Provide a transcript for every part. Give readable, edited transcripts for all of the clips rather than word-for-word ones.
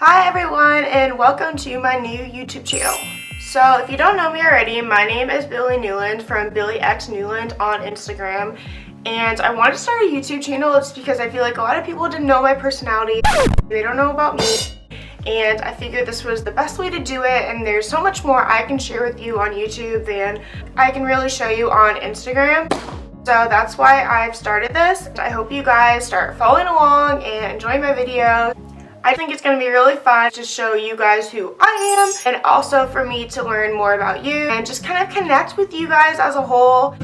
Hi everyone, and welcome to my new YouTube channel. So if you don't know me already, my name is Billy Newland from Billy X Newland on Instagram, and I wanted to start a YouTube channel just because I feel like a lot of people didn't know my personality, they don't know about me, and I figured this was the best way to do it, and there's so much more I can share with you on YouTube than I can really show you on Instagram. So that's why I've started this. I hope you guys start following along and enjoying my videos. I think it's going to be really fun to show you guys who I am, and also for me to learn more about you and just kind of connect with you guys as a whole.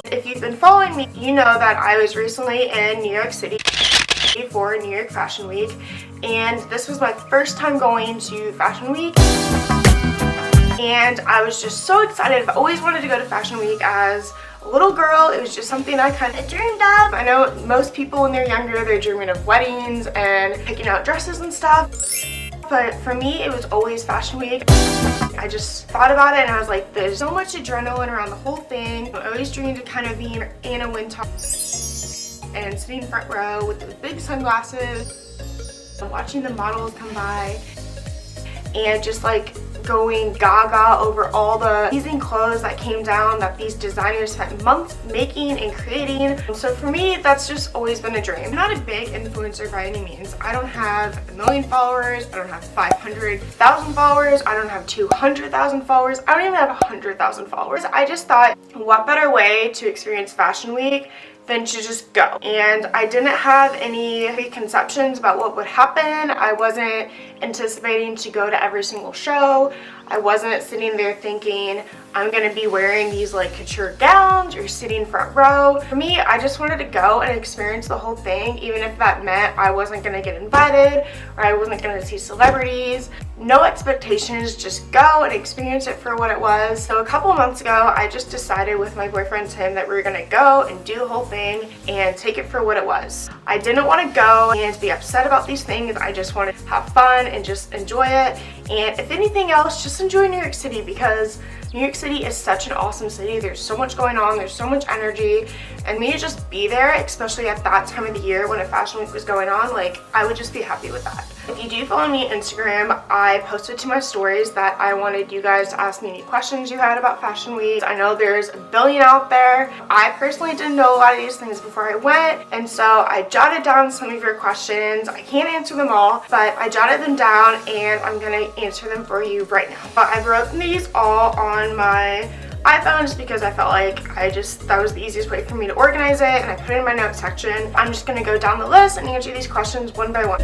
If you've been following me, you know that I was recently in New York City for New York Fashion Week, and this was my first time going to Fashion Week. And I was just so excited. I've always wanted to go to Fashion Week as a little girl. It was just something I kind of dreamed of. I know most people when they're younger, they're dreaming of weddings and picking out dresses and stuff. But for me, it was always Fashion Week. I just thought about it and I was like, there's so much adrenaline around the whole thing. I always dreamed of kind of being Anna Wintour and sitting front row with those big sunglasses and watching the models come by and just like going gaga over all the amazing clothes that came down that these designers spent months making and creating. So for me, that's just always been a dream. I'm not a big influencer by any means. I don't have 1 million followers, I don't have 500,000 followers, I don't have 200,000 followers, I don't even have 100,000 followers. I just thought, what better way to experience Fashion Week than to just go. And I didn't have any preconceptions about what would happen. I wasn't anticipating to go to every single show. I wasn't sitting there thinking I'm gonna be wearing these like couture gowns or sitting front row. For me, I just wanted to go and experience the whole thing, even if that meant I wasn't gonna get invited or I wasn't gonna see celebrities. No expectations, just go and experience it for what it was. So a couple months ago, I just decided with my boyfriend Tim that we were gonna go and do the whole thing and take it for what it was. I didn't want to go and be upset about these things. I just wanted to have fun and just enjoy it. And if anything else, just enjoy New York City, because New York City is such an awesome city. There's so much going on, there's so much energy, and me to just be there, especially at that time of the year when a Fashion Week was going on, like I would just be happy with that. If you do follow me on Instagram, I posted to my stories that I wanted you guys to ask me any questions you had about Fashion Week. I know there's a billion out there. I personally didn't know a lot of these things before I went, and so I jotted down some of your questions. I can't answer them all, but I jotted them down and I'm gonna answer them for you right now. But I wrote these all on my iPhone just because I felt like that was the easiest way for me to organize it, and I put it in my notes section. I'm just gonna go down the list and answer these questions one by one.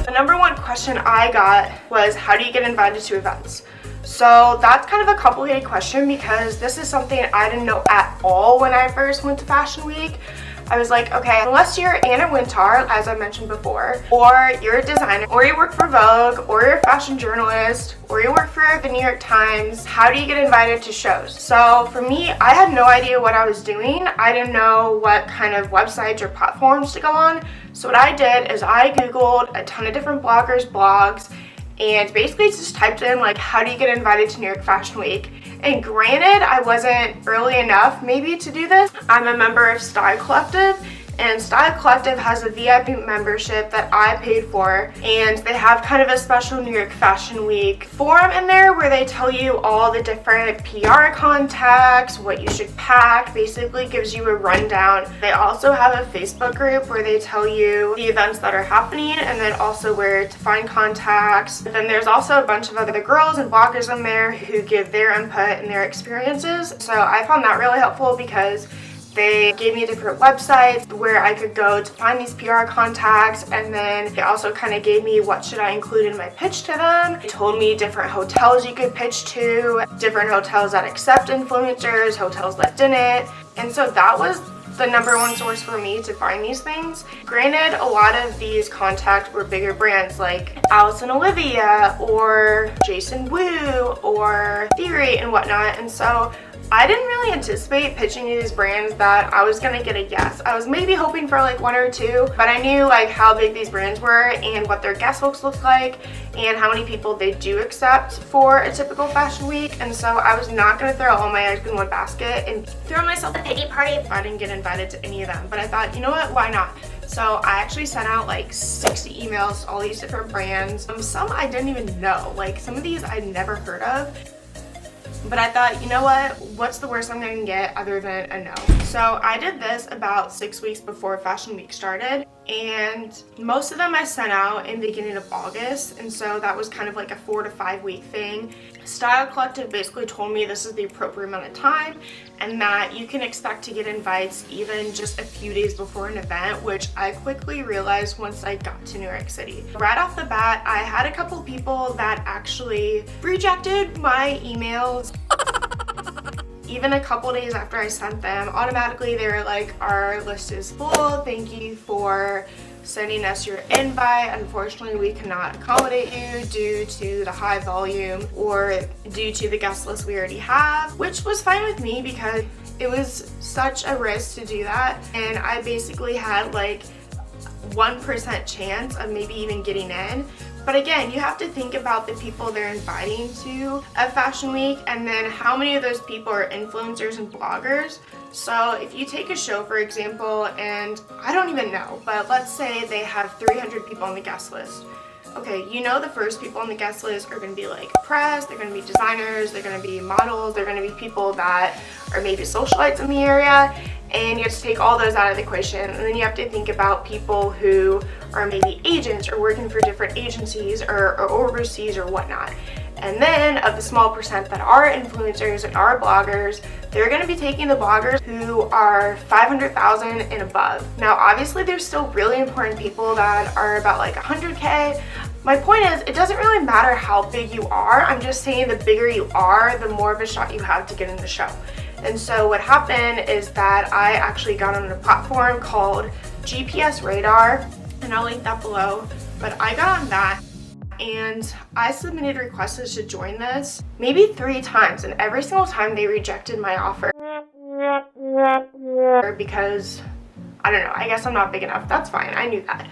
The number one question I got was, how do you get invited to events? So that's kind of a complicated question because this is something I didn't know at all when I first went to Fashion Week. I was like, okay, unless you're Anna Wintour, as I mentioned before, or you're a designer, or you work for Vogue, or you're a fashion journalist, or you work for the New York Times, how do you get invited to shows? So for me, I had no idea what I was doing. I didn't know what kind of websites or platforms to go on. So what I did is I Googled a ton of different bloggers' blogs and basically just typed in like, how do you get invited to New York Fashion Week? And granted, I wasn't early enough maybe to do this. I'm a member of Style Collective, and Style Collective has a VIP membership that I paid for, and they have kind of a special New York Fashion Week forum in there where they tell you all the different PR contacts, what you should pack, basically gives you a rundown. They also have a Facebook group where they tell you the events that are happening and then also where to find contacts. And then there's also a bunch of other girls and bloggers in there who give their input and their experiences. So I found that really helpful because they gave me different websites where I could go to find these PR contacts, and then they also kind of gave me what should I include in my pitch to them. They told me different hotels you could pitch to, different hotels that accept influencers, hotels that didn't, and so that was the number one source for me to find these things. Granted, a lot of these contacts were bigger brands like Alice and Olivia or Jason Wu or Theory and whatnot, and so I didn't really anticipate pitching these brands that I was gonna get a yes. I was maybe hoping for like 1 or 2, but I knew like how big these brands were and what their guest books looked like and how many people they do accept for a typical fashion week. And so I was not gonna throw all my eggs in one basket and throw myself a pity party if I didn't get invited to any of them. But I thought, you know what, why not? So I actually sent out like 60 emails to all these different brands. Some I didn't even know, like some of these I'd never heard of. But I thought, you know what, what's the worst I'm gonna get other than a no? So I did this about 6 weeks before Fashion Week started, and most of them I sent out in the beginning of August, and so that was kind of like a 4 to 5 week thing. Style Collective basically told me this is the appropriate amount of time and that you can expect to get invites even just a few days before an event, which I quickly realized once I got to New York City. Right off the bat, I had a couple people that actually rejected my emails. Even a couple days after I sent them, automatically they were like, our list is full, thank you for sending us your invite. Unfortunately, we cannot accommodate you due to the high volume or due to the guest list we already have, which was fine with me because it was such a risk to do that. And I basically had like 1% chance of maybe even getting in. But again, you have to think about the people they're inviting to a fashion week and then how many of those people are influencers and bloggers. So if you take a show, for example, and I don't even know, but let's say they have 300 people on the guest list. Okay, you know the first people on the guest list are going to be like press, they're going to be designers, they're going to be models, they're going to be people that are maybe socialites in the area, and you have to take all those out of the equation. And then you have to think about people who are maybe agents or working for different agencies or overseas or whatnot. And then of the small percent that are influencers and are bloggers, they're going to be taking the bloggers who are 500,000 and above. Now, obviously, there's still really important people that are about like 100K. My point is, it doesn't really matter how big you are. I'm just saying the bigger you are, the more of a shot you have to get in the show. And so what happened is that I actually got on a platform called GPS Radar, and I'll link that below, but I got on that and I submitted requests to join this maybe 3 times, and every single time they rejected my offer because, I don't know, I guess I'm not big enough. That's fine, I knew that.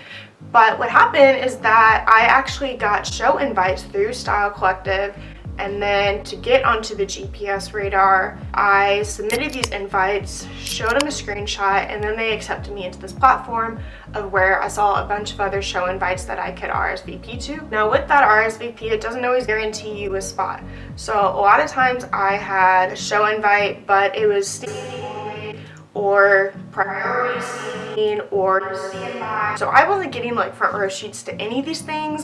But what happened is that I actually got show invites through Style Collective, and then to get onto the GPS Radar, I submitted these invites, showed them a screenshot, and then they accepted me into this platform of where I saw a bunch of other show invites that I could RSVP to. Now with that RSVP, it doesn't always guarantee you a spot. So a lot of times I had a show invite, but it was standing only or priority standing or standby. So I wasn't getting like front row seats to any of these things.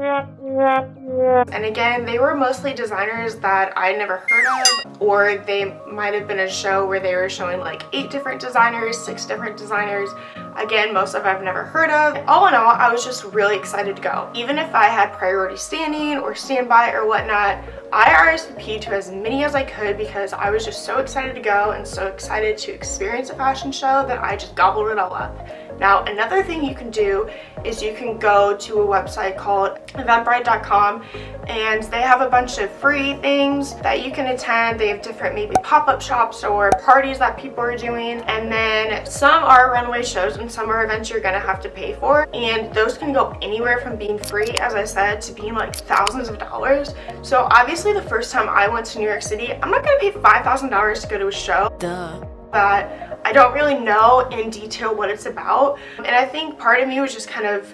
And again, they were mostly designers that I'd never heard of, or they might have been a show where they were showing like 8 different designers, 6 different designers. Again, most of I've never heard of. All in all, I was just really excited to go. Even if I had priority standing or standby or whatnot, I RSVP'd to as many as I could because I was just so excited to go and so excited to experience a fashion show that I just gobbled it all up. Now, another thing you can do is you can go to a website called eventbrite.com, and they have a bunch of free things that you can attend. They have different maybe pop-up shops or parties that people are doing, and then some are runway shows and some are events you're gonna have to pay for, and those can go anywhere from being free, as I said, to being like thousands of dollars. So obviously the first time I went to New York City, I'm not gonna pay $5,000 to go to a show. Duh. That I don't really know in detail what it's about, and I think part of me was just kind of,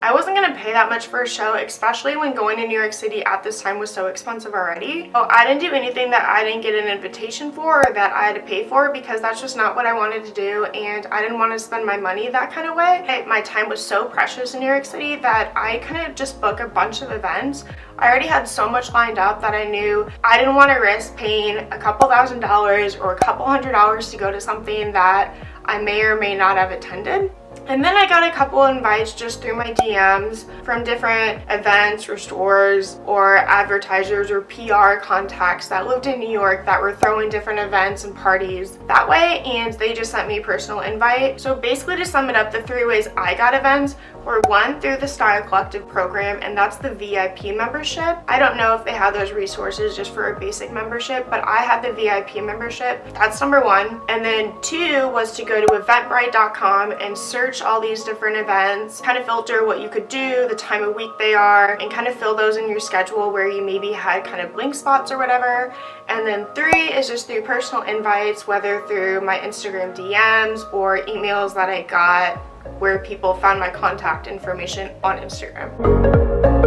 I wasn't gonna pay that much for a show, especially when going to New York City at this time was so expensive already. So I didn't do anything that I didn't get an invitation for or that I had to pay for, because that's just not what I wanted to do, and I didn't want to spend my money that kind of way. My time was so precious in New York City that I couldn't just book a bunch of events. I already had so much lined up that I knew I didn't want to risk paying a couple $1,000s or a couple $100s to go to something that I may or may not have attended. And then I got a couple invites just through my DMs from different events or stores or advertisers or PR contacts that lived in New York that were throwing different events and parties that way, and they just sent me a personal invite. So basically, to sum it up, the 3 ways I got events were one, through the Style Collective program, and that's the VIP membership. I don't know if they have those resources just for a basic membership, but I had the VIP membership. That's number one. And then two was to go to eventbrite.com and search all these different events, kind of filter what you could do, the time of week they are, and kind of fill those in your schedule where you maybe had kind of blank spots or whatever. And then three is just through personal invites, whether through my Instagram DMs or emails that I got where people found my contact information on Instagram.